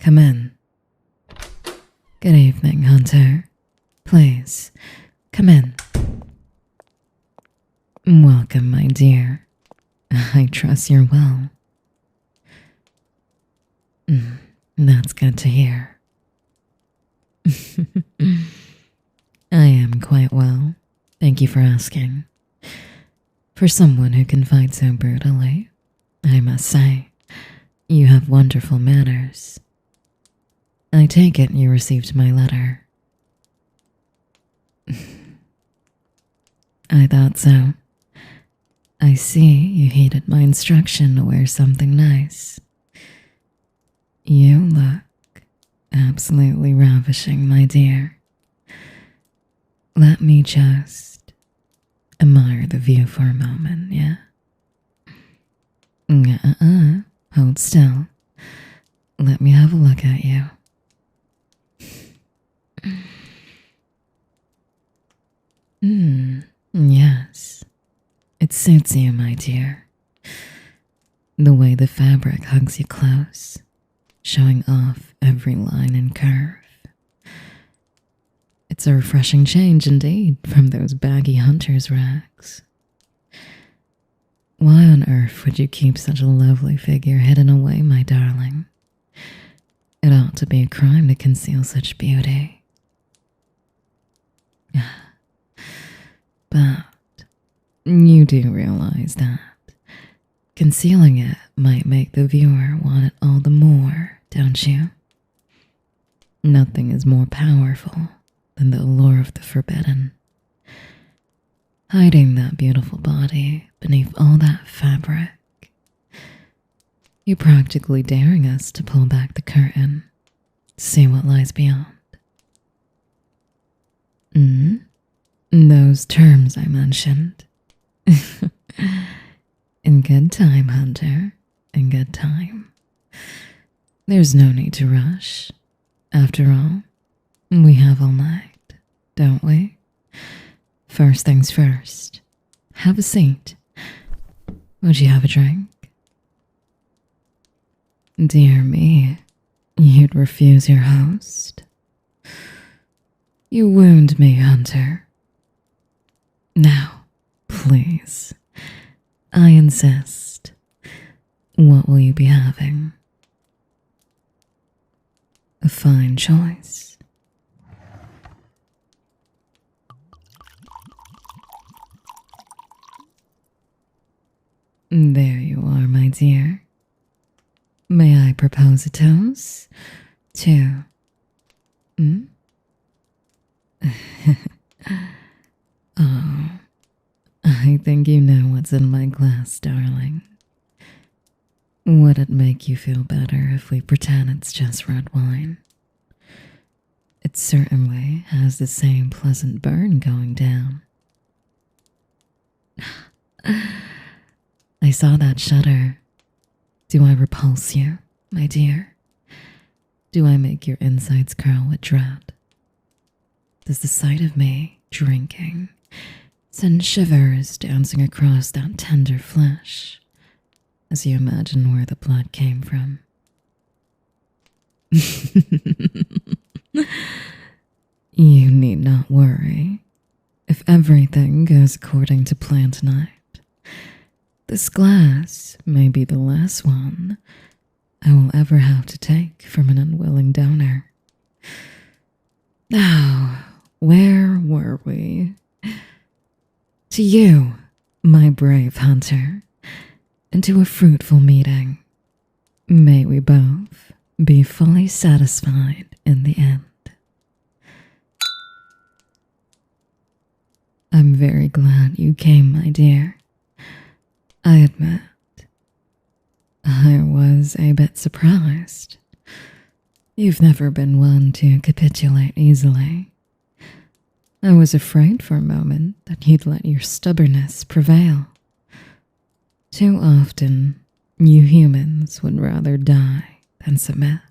come in. Good evening, Hunter. Please, come in. Welcome, my dear. I trust you're well. That's good to hear. I am quite well. Thank you for asking. For someone who can fight so brutally, I must say, you have wonderful manners. I take it you received my letter. I thought so. I see you heeded my instruction to wear something nice. You look absolutely ravishing, my dear. Let me just admire the view for a moment, yeah? Hold still. Let me have a look at you. Yes. It suits you, my dear. The way the fabric hugs you close, showing off every line and curve. It's a refreshing change indeed from those baggy hunter's rags. Why on earth would you keep such a lovely figure hidden away, my darling? It ought to be a crime to conceal such beauty. But you do realize that concealing it might make the viewer want it all the more, don't you? Nothing is more powerful than the allure of the forbidden. Hiding that beautiful body beneath all that fabric. You're practically daring us to pull back the curtain, to see what lies beyond. Those terms I mentioned. In good time, Hunter. In good time. There's no need to rush. After all, we have all night, don't we? First things first. Have a seat. Would you have a drink? Dear me, you'd refuse your host? You wound me, Hunter. Now, please, I insist. What will you be having? A fine choice. There you are, my dear. May I propose a toast to... Oh, I think you know what's in my glass, darling. Would it make you feel better if we pretend it's just red wine? It certainly has the same pleasant burn going down. I saw that shudder. Do I repulse you, my dear? Do I make your insides curl with dread? Does the sight of me drinking send shivers dancing across that tender flesh as you imagine where the blood came from? You need not worry. If everything goes according to plan tonight, this glass may be the last one I will ever have to take from an unwilling donor. Now, where were we? To you, my brave hunter, and to a fruitful meeting. May we both be fully satisfied in the end. I'm very glad you came, my dear. I admit, I was a bit surprised. You've never been one to capitulate easily. I was afraid for a moment that you'd let your stubbornness prevail. Too often, you humans would rather die than submit.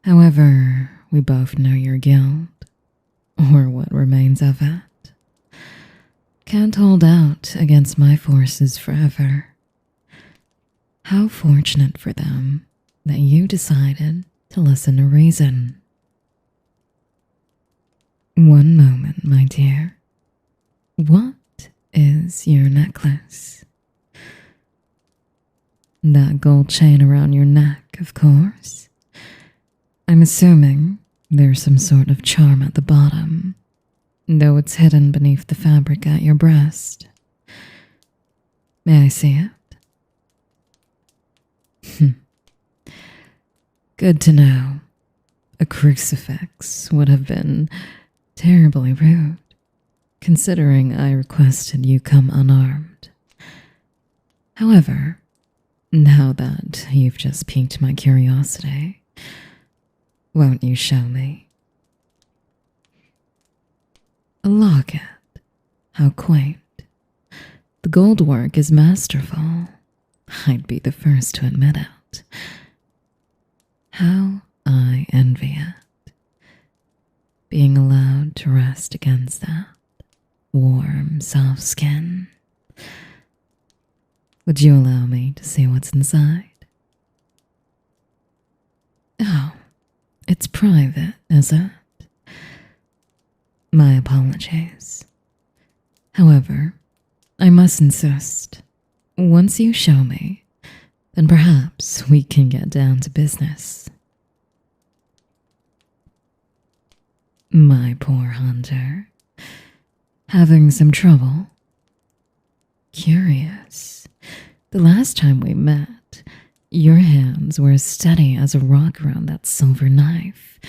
However, we both know your guilt, or what remains of it. Can't hold out against my forces forever. How fortunate for them that you decided to listen to reason. One moment, my dear. What is your necklace? That gold chain around your neck, of course. I'm assuming there's some sort of charm at the bottom, though it's hidden beneath the fabric at your breast. May I see it? Good to know. A crucifix would have been terribly rude, considering I requested you come unarmed. However, now that you've just piqued my curiosity, won't you show me? A locket. How quaint. The gold work is masterful. I'd be the first to admit it. How I envy it. Being allowed to rest against that warm, soft skin. Would you allow me to see what's inside? Oh, it's private, is it? My apologies. However, I must insist, once you show me, then perhaps we can get down to business. My poor hunter. Having some trouble? Curious. The last time we met, your hands were as steady as a rock around that silver knife,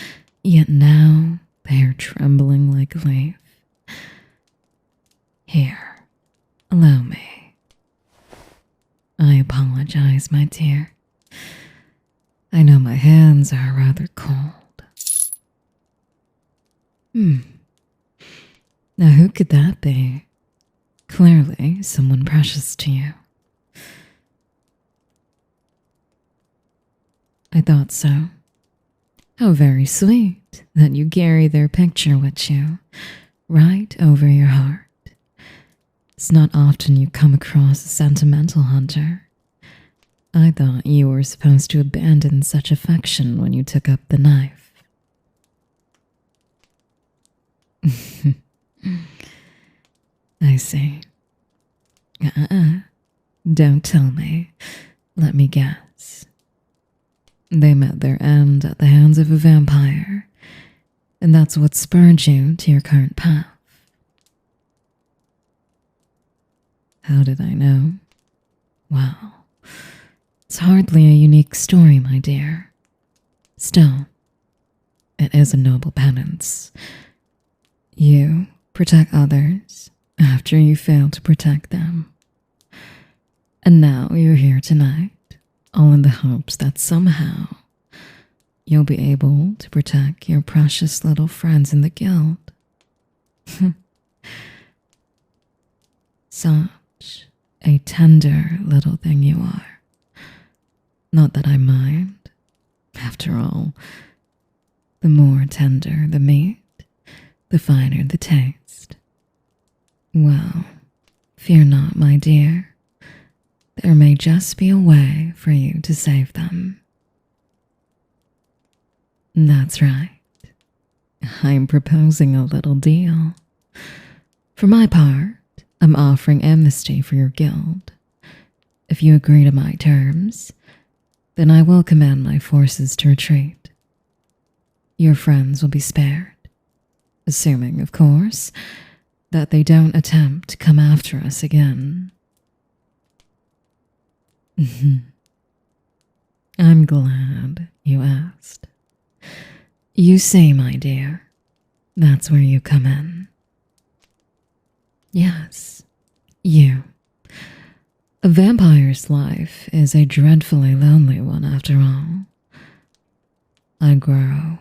yet now they are trembling like a leaf. Here, allow me. I apologize, my dear. I know my hands are rather cold. Now who could that be? Clearly someone precious to you. I thought so. How very sweet that you carry their picture with you, right over your heart. It's not often you come across a sentimental hunter. I thought you were supposed to abandon such affection when you took up the knife. I see. Don't tell me. Let me guess. They met their end at the hands of a vampire, and that's what spurred you to your current path. How did I know? Wow. It's hardly a unique story, my dear. Still, it is a noble penance. You protect others after you fail to protect them. And now you're here tonight, all in the hopes that somehow you'll be able to protect your precious little friends in the guild. Such a tender little thing you are. Not that I mind. After all, the more tender the meat, the finer the taste. Well, fear not, my dear. There may just be a way for you to save them. That's right. I'm proposing a little deal. For my part, I'm offering amnesty for your guild. If you agree to my terms, then I will command my forces to retreat. Your friends will be spared, assuming, of course, that they don't attempt to come after us again. I'm glad you asked. You say, my dear, that's where you come in. Yes, you. A vampire's life is a dreadfully lonely one after all. I grow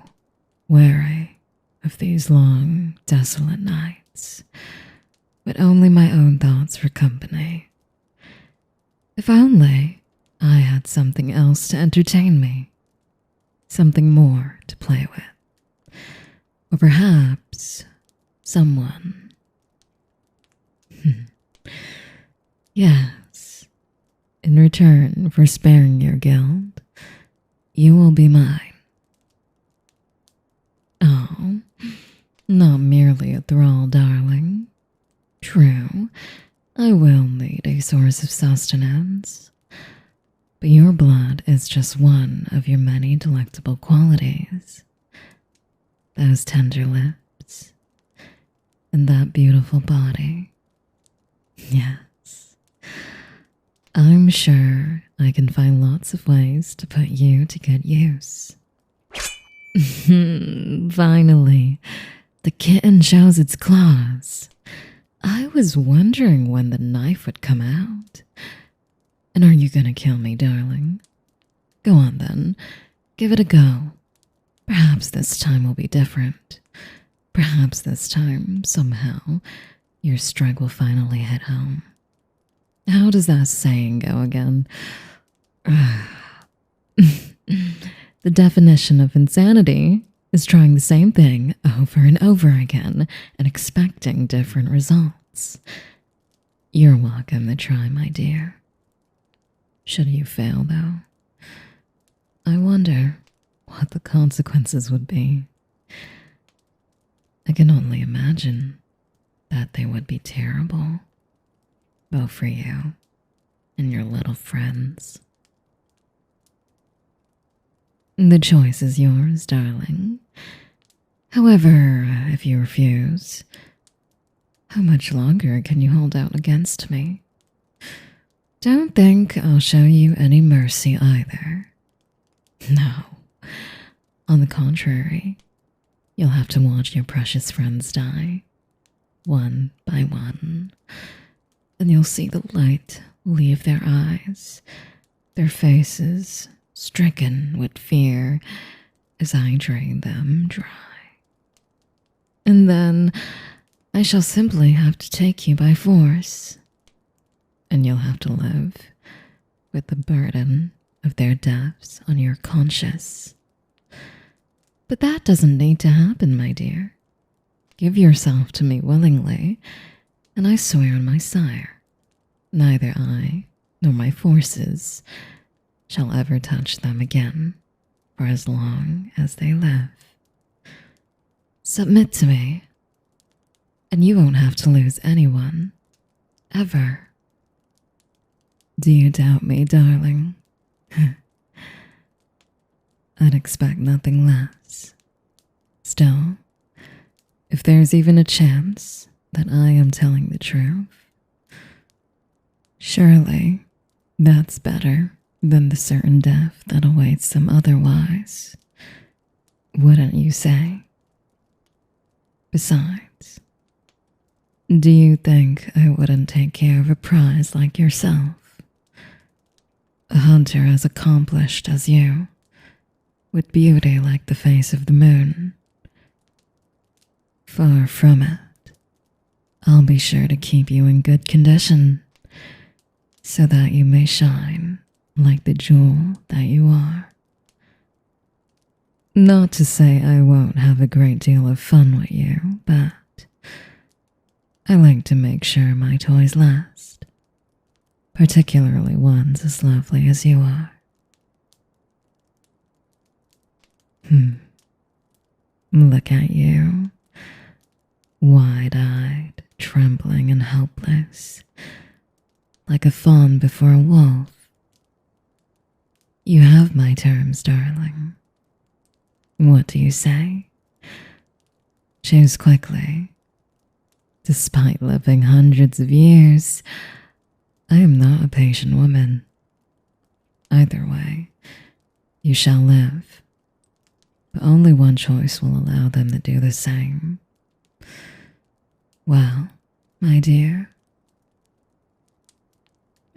weary of these long, desolate nights, with only my own thoughts for company. If only I had something else to entertain me, something more to play with, or perhaps someone. Yes, in return for sparing your guild, You will be mine. Oh, not merely a thrall, darling. True, I will need a source of sustenance, but your blood is just one of your many delectable qualities. Those tender lips, and that beautiful body. Yes, I'm sure I can find lots of ways to put you to good use. Finally, the kitten shows its claws. I was wondering when the knife would come out. And are you gonna kill me, darling? Go on then, give it a go. Perhaps this time will be different. Perhaps this time, somehow, your strike will finally hit home. How does that saying go again? The definition of insanity is trying the same thing over and over again and expecting different results. You're welcome to try, my dear. Should you fail, though, I wonder what the consequences would be. I can only imagine that they would be terrible, both for you and your little friends. The choice is yours, darling. However, if you refuse, how much longer can you hold out against me? Don't think I'll show you any mercy either. No. On the contrary, you'll have to watch your precious friends die, one by one, and you'll see the light leave their eyes, their faces stricken with fear as I drain them dry. And then I shall simply have to take you by force, and you'll have to live with the burden of their deaths on your conscience. But that doesn't need to happen, my dear. Give yourself to me willingly, and I swear on my sire, neither I nor my forces shall ever touch them again for as long as they live. Submit to me, and you won't have to lose anyone, ever. Do you doubt me, darling? I'd expect nothing less. Still, if there's even a chance that I am telling the truth, surely that's better than the certain death that awaits them otherwise. Wouldn't you say? Besides, do you think I wouldn't take care of a prize like yourself? A hunter as accomplished as you, with beauty like the face of the moon. Far from it. I'll be sure to keep you in good condition, so that you may shine like the jewel that you are. Not to say I won't have a great deal of fun with you, but I like to make sure my toys last, particularly ones as lovely as you are. Look at you, wide-eyed, trembling and helpless, like a fawn before a wolf. You have my terms, darling. What do you say? Choose quickly. Despite living hundreds of years, I am not a patient woman. Either way, you shall live, but only one choice will allow them to do the same. Well, my dear.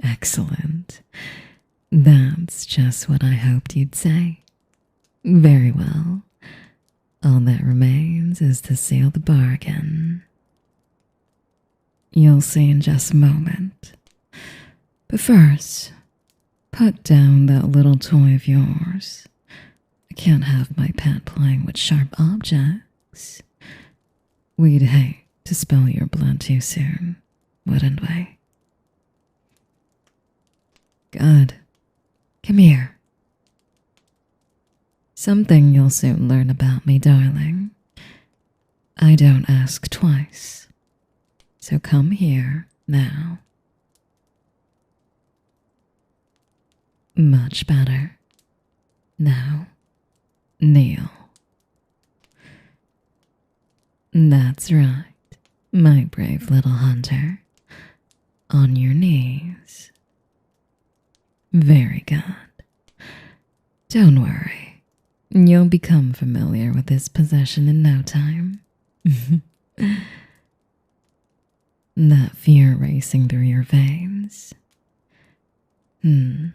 Excellent. That's just what I hoped you'd say. Very well. All that remains is to seal the bargain. You'll see in just a moment. But first, put down that little toy of yours. I can't have my pet playing with sharp objects. We'd hate to spill your blood too soon, wouldn't we? Good. Come here. Something you'll soon learn about me, darling. I don't ask twice. So come here now. Much better. Now, kneel. That's right, my brave little hunter. On your knees. Very good. Don't worry. You'll become familiar with this possession in no time. That fear racing through your veins. No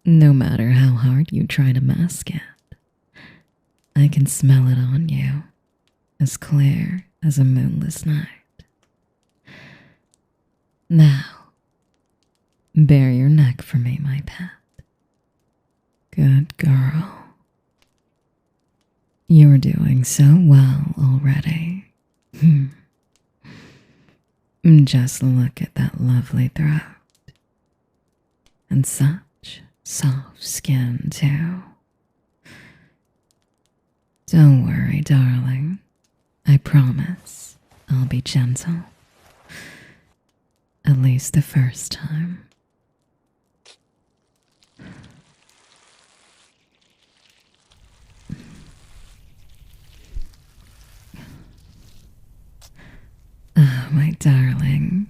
matter how hard you try to mask it, I can smell it on you, as clear as a moonless night. Now, bare your neck for me, my pet. Good girl. You're doing so well already. Just look at that lovely throat. And such soft skin, too. Don't worry, darling. I promise I'll be gentle. At least the first time. Oh, my darling.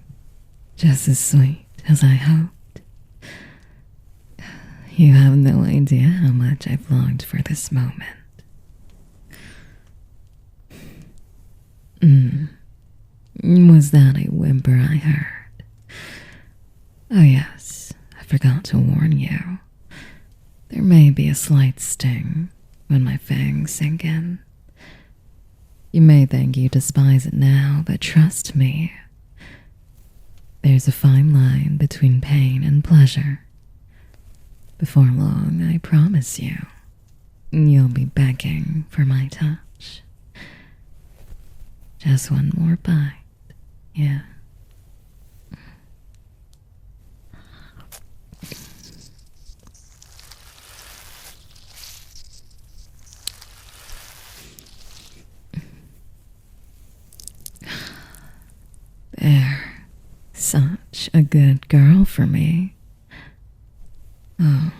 Just as sweet as I hoped. You have no idea how much I've longed for this moment. Was that a whimper I heard? Oh yes, I forgot to warn you. There may be a slight sting when my fangs sink in. You may think you despise it now, but trust me. There's a fine line between pain and pleasure. Before long, I promise you, you'll be begging for my touch. Just one more bite, yeah. There, such a good girl for me. Oh,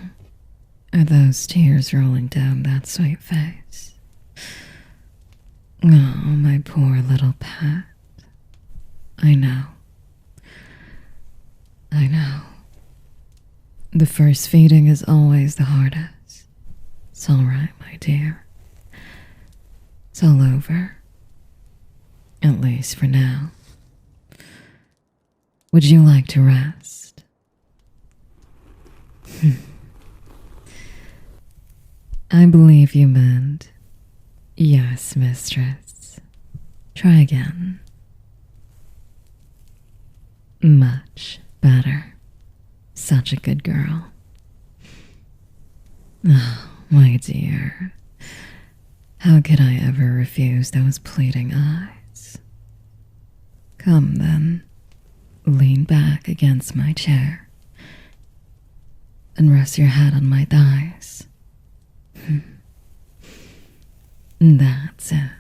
are those tears rolling down that sweet face? Oh, my poor little pet. I know. The first feeding is always the hardest. It's all right, my dear. It's all over. At least for now. Would you like to rest? I believe you meant, yes, mistress. Try again. Much better. Such a good girl. Oh, my dear. How could I ever refuse those pleading eyes? Come then. Lean back against my chair and rest your head on my thighs. That's it.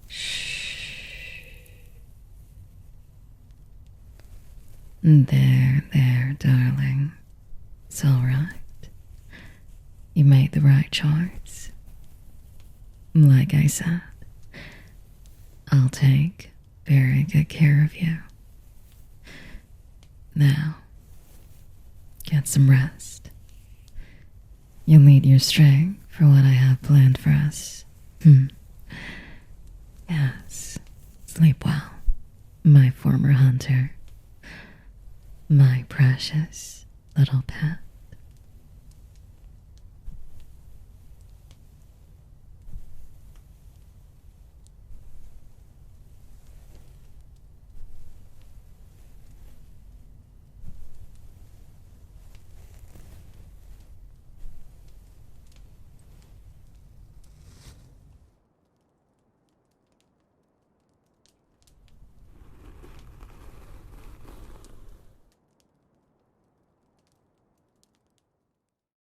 Shh. There, darling. It's all right. You made the right choice. Like I said, I'll take very good care of you. Now, get some rest. You'll need your strength for what I have planned for us. Yes, sleep well, my former hunter. My precious little pet.